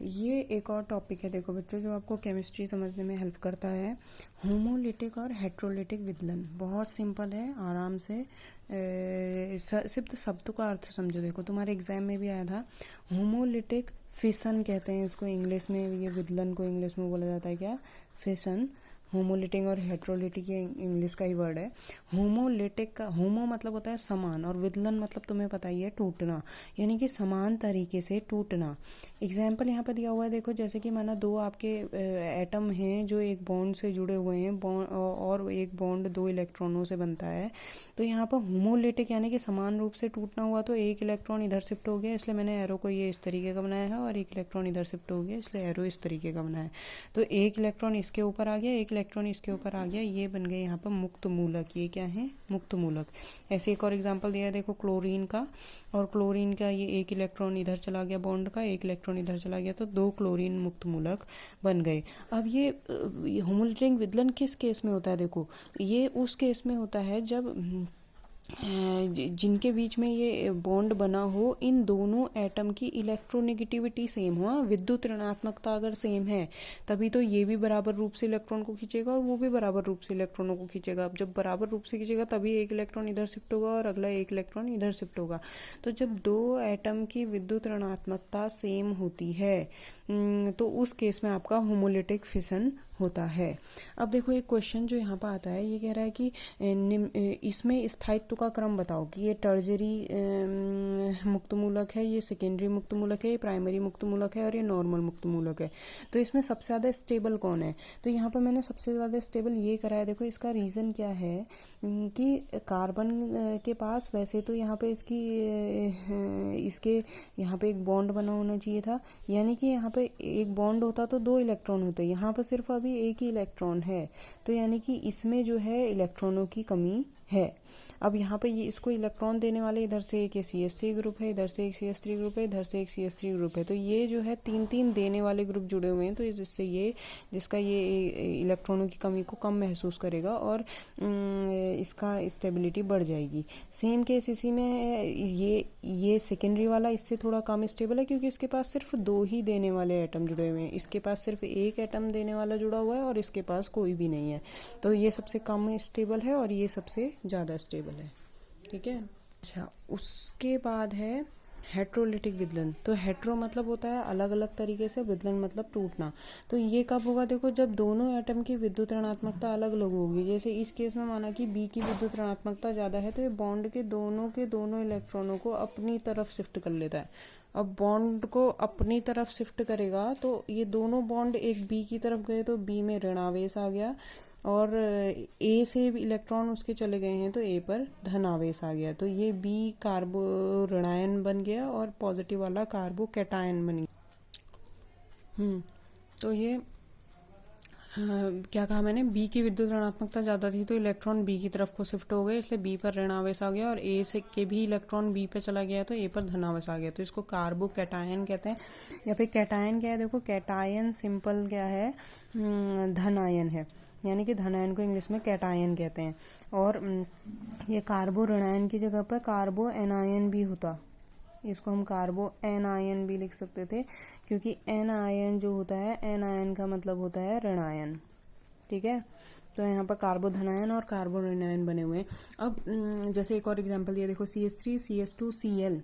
ये एक और टॉपिक है देखो बच्चों, जो आपको केमिस्ट्री समझने में हेल्प करता है। होमोलिटिक और हेट्रोलिटिक विदलन बहुत सिंपल है, आराम से सिर्फ शब्द का अर्थ समझो। देखो तुम्हारे एग्जाम में भी आया था। होमोलिटिक फिशन कहते हैं इसको इंग्लिश में, ये विदलन को इंग्लिश में बोला जाता है क्या? फिशन। होमोलिटिक और हेट्रोलिटिक ये इंग्लिश का ही वर्ड है। होमोलिटिक का होमो मतलब होता है समान, और विदलन मतलब तुम्हें पता ही है टूटना, यानी कि समान तरीके से टूटना। एग्जाम्पल यहाँ पर दिया हुआ है देखो, जैसे कि माना दो आपके एटम हैं जो एक बॉन्ड से जुड़े हुए हैं, और एक बॉन्ड दो इलेक्ट्रॉनों से बनता है। तो यहाँ पर होमोलिटिक यानी कि समान रूप से टूटना हुआ, तो एक इलेक्ट्रॉन इधर शिफ्ट हो गया, इसलिए मैंने एरो को ये इस तरीके का बनाया है, और एक इलेक्ट्रॉन इधर शिफ्ट हो गया इसलिए एरो इस तरीके का बनाया है। तो एक इलेक्ट्रॉन इसके ऊपर आ गया, एक इलेक्ट्रॉन इसके ऊपर आ गया, ये बन गए यहाँ पर मुक्त मूलक। ये क्या है? मुक्त मूलक। ऐसे एक और एग्जांपल दिया है देखो, क्लोरीन का, और क्लोरीन का ये एक इलेक्ट्रॉन इधर चला गया बॉन्ड का, एक इलेक्ट्रॉन इधर चला गया, तो दो क्लोरीन मुक्त मूलक बन गए। अब ये होमोलिटिक विदलन किस केस में होता है? देखो ये उस केस में होता है जब जिनके बीच में ये बॉन्ड बना हो, इन दोनों एटम की इलेक्ट्रोनेगेटिविटी सेम हो। विद्युत ऋणात्मकता अगर सेम है तभी तो ये भी बराबर रूप से इलेक्ट्रॉन को खींचेगा और वो भी बराबर रूप से इलेक्ट्रॉनों को खींचेगा। अब जब बराबर रूप से खींचेगा तभी एक इलेक्ट्रॉन इधर शिफ्ट होगा और अगला एक इलेक्ट्रॉन इधर शिफ्ट होगा। तो जब दो एटम की विद्युत ऋणात्मकता सेम होती है तो उस केस में आपका होमोलिटिक फिशन होता है। अब देखो एक क्वेश्चन जो यहाँ पर आता है, ये कह रहा है कि इसमें स्थायित्व का क्रम बताओ कि ये टर्जरी मुक्त मूलक है, ये सेकेंडरी मुक्त मूलक है, ये प्राइमरी मुक्त मूलक है, और ये नॉर्मल मुक्त मूलक है। तो इसमें सबसे ज़्यादा स्टेबल कौन है? तो यहाँ पर मैंने सबसे ज़्यादा स्टेबल ये करा है। देखो इसका रीज़न क्या है कि कार्बन के पास वैसे तो यहाँ पे इसके यहाँ पे एक बॉन्ड बना होना चाहिए था, यानी कि यहाँ पे एक बॉन्ड होता तो दो इलेक्ट्रॉन होते, यहाँ पर सिर्फ अभी एक ही इलेक्ट्रॉन है, तो यानी कि इसमें जो है इलेक्ट्रॉनों की कमी है। अब यहाँ पे ये इसको इलेक्ट्रॉन देने वाले इधर से एक CH3 ग्रुप है, इधर से एक CH3 ग्रुप है, इधर से एक CH3 ग्रुप है, तो ये जो है तीन तीन देने वाले ग्रुप जुड़े हुए हैं। तो इससे ये जिसका ये इलेक्ट्रॉनों की कमी को कम महसूस करेगा और इसका स्टेबिलिटी बढ़ जाएगी। सेम केस इसी में है, ये सेकेंडरी वाला इससे थोड़ा कम स्टेबल है क्योंकि इसके पास सिर्फ दो ही देने वाले एटम जुड़े हुए हैं, इसके पास सिर्फ एक एटम देने वाला जुड़ा हुआ है और इसके पास कोई भी नहीं है। तो ये सबसे कम स्टेबल है और ये सबसे ज़्यादा स्टेबल है। ठीक है। अच्छा, उसके बाद है हेट्रोलिटिक विदलन। तो हेट्रो मतलब होता है अलग अलग तरीके से, विदलन मतलब टूटना। तो ये कब होगा? देखो जब दोनों एटम की विद्युत ऋणात्मकता अलग अलग होगी। जैसे इस केस में माना कि बी की विद्युत ऋणात्मकता ज़्यादा है, तो ये बॉन्ड के दोनों इलेक्ट्रॉनों को अपनी तरफ शिफ्ट कर लेता है। अब बॉन्ड को अपनी तरफ शिफ्ट करेगा तो ये दोनों बॉन्ड एक बी की तरफ गए तो बी में ऋणावेश आ गया, और ए से इलेक्ट्रॉन उसके चले गए हैं तो ए पर धनावेश आ गया, तो ये बी कार्बो ऋणायन बन गया और पॉजिटिव वाला कार्बो कैटायन बन गया। तो ये क्या कहा मैंने? बी की विद्युत ऋणात्मकता ज़्यादा थी तो इलेक्ट्रॉन बी की तरफ को शिफ्ट हो गए, इसलिए बी पर ऋणावेश आ गया, और ए से के भी इलेक्ट्रॉन बी पे चला गया तो ए पर धनावेश आ गया, तो इसको कार्बो कैटायन कहते हैं। या फिर कैटायन क्या है? देखो कैटायन सिंपल क्या है? धनायन है, यानी कि धनायन को इंग्लिश में कैटायन कहते हैं। और ये कार्बो ऋणायन की जगह पर कार्बो एनायन भी होता, इसको हम कार्बो एनायन भी लिख सकते थे, क्योंकि एन आयन जो होता है, एन आयन का मतलब होता है ऋणायन। ठीक है। तो यहाँ पर कार्बो धनायन और कार्बो ऋणायन बने हुए हैं। अब जैसे एक और एग्जांपल दिया देखो, CH3 CH2 Cl।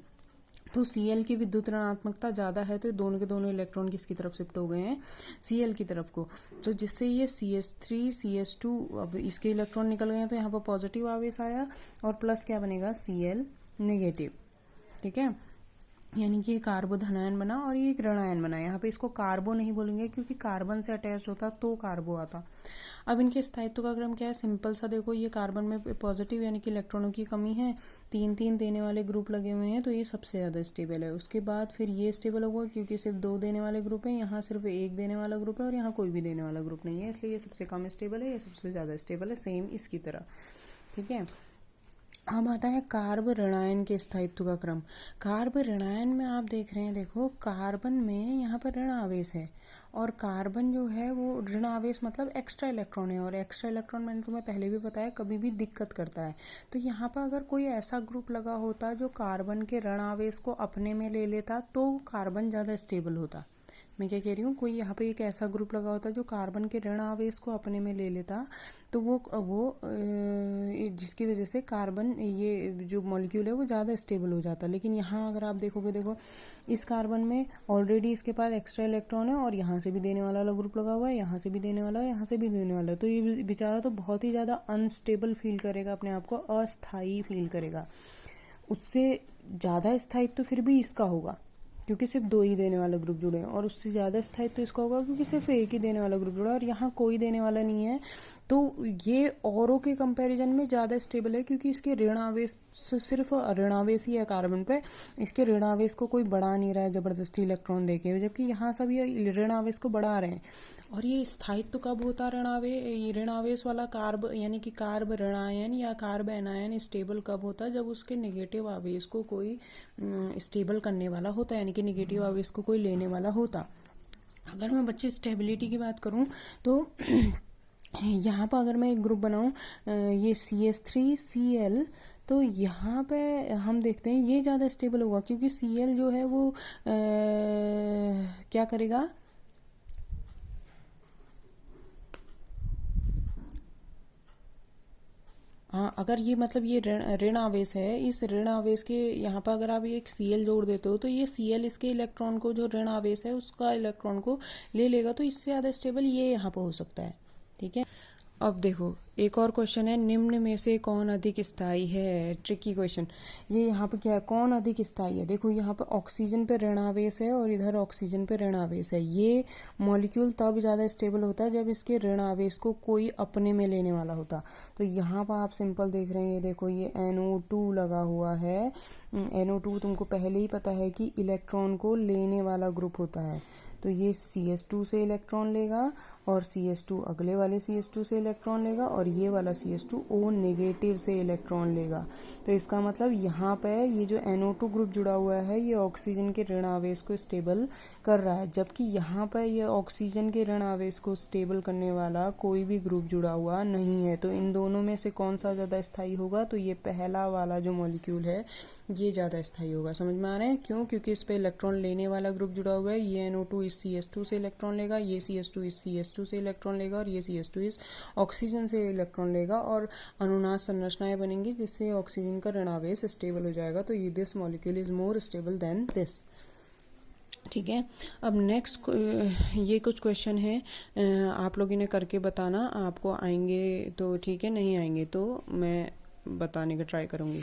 तो Cl की विद्युत ऋणात्मकता ज़्यादा है तो दोनों के दोनों इलेक्ट्रॉन किसकी तरफ शिफ्ट हो गए हैं? Cl की तरफ को। तो जिससे ये CH3 CH2, अब इसके इलेक्ट्रॉन निकल गए हैं तो यहाँ पर पॉजिटिव आवेश आया, और प्लस क्या बनेगा? Cl negative. ठीक है, यानी कि कार्बो धनायन बना और ये एक ऋणायन बना। यहाँ पे इसको कार्बो नहीं बोलेंगे क्योंकि कार्बन से अटैच होता तो कार्बो आता। अब इनके स्थायित्व का क्रम क्या है? सिंपल सा देखो, ये कार्बन में पॉजिटिव यानी कि इलेक्ट्रॉनों की कमी है, तीन तीन देने वाले ग्रुप लगे हुए हैं, तो ये सबसे ज़्यादा स्टेबल है। उसके बाद फिर ये स्टेबल होगा क्योंकि सिर्फ दो देने वाले ग्रुप हैं, यहाँ सिर्फ एक देने वाला ग्रुप है और यहाँ कोई भी देने वाला ग्रुप नहीं है, इसलिए ये सबसे कम स्टेबल है, ये सबसे ज़्यादा स्टेबल है, सेम इसकी तरह। ठीक है। अब आता है कार्ब ऋणायन के स्थायित्व का क्रम। कार्ब ऋणायन में आप देख रहे हैं, देखो कार्बन में यहाँ पर ऋण आवेश है, और कार्बन जो है वो ऋण आवेश मतलब एक्स्ट्रा इलेक्ट्रॉन है, और एक्स्ट्रा इलेक्ट्रॉन मैंने तुम्हें पहले भी बताया कभी भी दिक्कत करता है। तो यहाँ पर अगर कोई ऐसा ग्रुप लगा होता जो कार्बन के ऋण आवेश को अपने में ले लेता तो कार्बन ज़्यादा स्टेबल होता। मैं क्या कह रही हूँ, कोई यहाँ पे एक ऐसा ग्रुप लगा होता जो कार्बन के ऋण आवेश को अपने में ले लेता, तो वो जिसकी वजह से कार्बन ये जो मॉलिक्यूल है वो ज़्यादा स्टेबल हो जाता। लेकिन यहाँ अगर आप देखोगे, देखो इस कार्बन में ऑलरेडी इसके पास एक्स्ट्रा इलेक्ट्रॉन है और यहाँ से भी देने वाला ग्रुप लगा हुआ है, यहाँ से भी देने वाला है, यहाँ से भी देने वाला है, तो ये बेचारा तो बहुत ही ज़्यादा अनस्टेबल फील करेगा, अपने आप को अस्थायी फील करेगा। उससे ज़्यादा स्थायित्व तो फिर भी इसका होगा क्योंकि सिर्फ 2 ही देने वाला ग्रुप जुड़े हैं, और उससे ज़्यादा स्थायित्व तो इसका होगा क्योंकि सिर्फ 1 ही देने वाला ग्रुप जुड़ा है और यहाँ कोई देने वाला नहीं है। तो ये औरों के कंपैरिजन में ज़्यादा स्टेबल है क्योंकि इसके ऋणावेश सिर्फ ऋणावेश ही है कार्बन पे, इसके ऋणावेश को कोई बढ़ा नहीं रहा है ज़बरदस्ती इलेक्ट्रॉन देके, जबकि यहाँ सब ये ऋणावेश को बढ़ा रहे हैं। और ये स्थायित्व कब होता है ऋणावेश वाला कार्ब यानी कि कार्ब ऋणायन या कार्ब एनायन स्टेबल कब होता है, जब उसके नेगेटिव आवेश को कोई स्टेबल करने वाला होता है, यानी कि नेगेटिव आवेश को कोई लेने वाला होता। अगर मैं बच्चे स्टेबिलिटी की बात करूँ तो यहाँ पर अगर मैं एक ग्रुप बनाऊँ ये CH3Cl, तो यहाँ पे हम देखते हैं ये ज़्यादा स्टेबल होगा क्योंकि Cl जो है वो क्या करेगा, हाँ अगर ये मतलब ये ऋण आवेश है, इस ऋण आवेश के यहाँ पर अगर आप एक Cl जोड़ देते हो तो ये Cl इसके इलेक्ट्रॉन को, जो ऋण आवेश है उसका इलेक्ट्रॉन को ले लेगा, तो इससे ज़्यादा स्टेबल ये यहाँ पर हो सकता है। ठीक है, अब देखो एक और क्वेश्चन है, निम्न में से कौन अधिक स्थायी है। Tricky question. ये यहाँ पे क्या है, कौन अधिक स्थायी है। देखो यहाँ पे ऑक्सीजन पे ऋणावेश है और इधर ऑक्सीजन पे ऋणावेश है। ये मॉलिक्यूल तब ज़्यादा स्टेबल होता है जब इसके ऋणावेश को कोई अपने में लेने वाला होता। तो यहाँ पर आप सिंपल देख रहे हैं, ये देखो ये NO2 लगा हुआ है। NO2 तुमको पहले ही पता है कि इलेक्ट्रॉन को लेने वाला ग्रुप होता है, तो ये CH2 से इलेक्ट्रॉन लेगा और CH2 अगले वाले CH2 से इलेक्ट्रॉन लेगा और ये वाला CH2O नेगेटिव से इलेक्ट्रॉन लेगा। तो इसका मतलब यहाँ पे ये जो NO2 ग्रुप जुड़ा हुआ है ये ऑक्सीजन के ऋण आवेश को स्टेबल कर रहा है, जबकि यहाँ पे ये ऑक्सीजन के ऋण आवेश को स्टेबल करने वाला कोई भी ग्रुप जुड़ा हुआ नहीं है। तो इन दोनों में से कौन सा ज़्यादा स्थायी होगा, तो ये पहला वाला जो मॉलिक्यूल है ये ज़्यादा स्थायी होगा। समझ में आ रहा है क्यों, क्योंकि इस पर इलेक्ट्रॉन लेने वाला ग्रुप जुड़ा हुआ है। ये NO2 इस CH2 से इलेक्ट्रॉन लेगा, ये CH2 इस CH2 से इलेक्ट्रॉन लेगा और ये CH2 इस ऑक्सीजन से इलेक्ट्रॉन लेगा और अनुनाद संरचनाएं बनेंगी जिससे ऑक्सीजन का ऋणावेश स्टेबल हो जाएगा। तो ये this molecule is more stable then this. ठीक है, अब नेक्स्ट ये कुछ क्वेश्चन है, आप लोग इन्हें करके बताना, आपको आएंगे तो ठीक है, नहीं आएंगे तो मैं बताने का ट्राई करूँगी।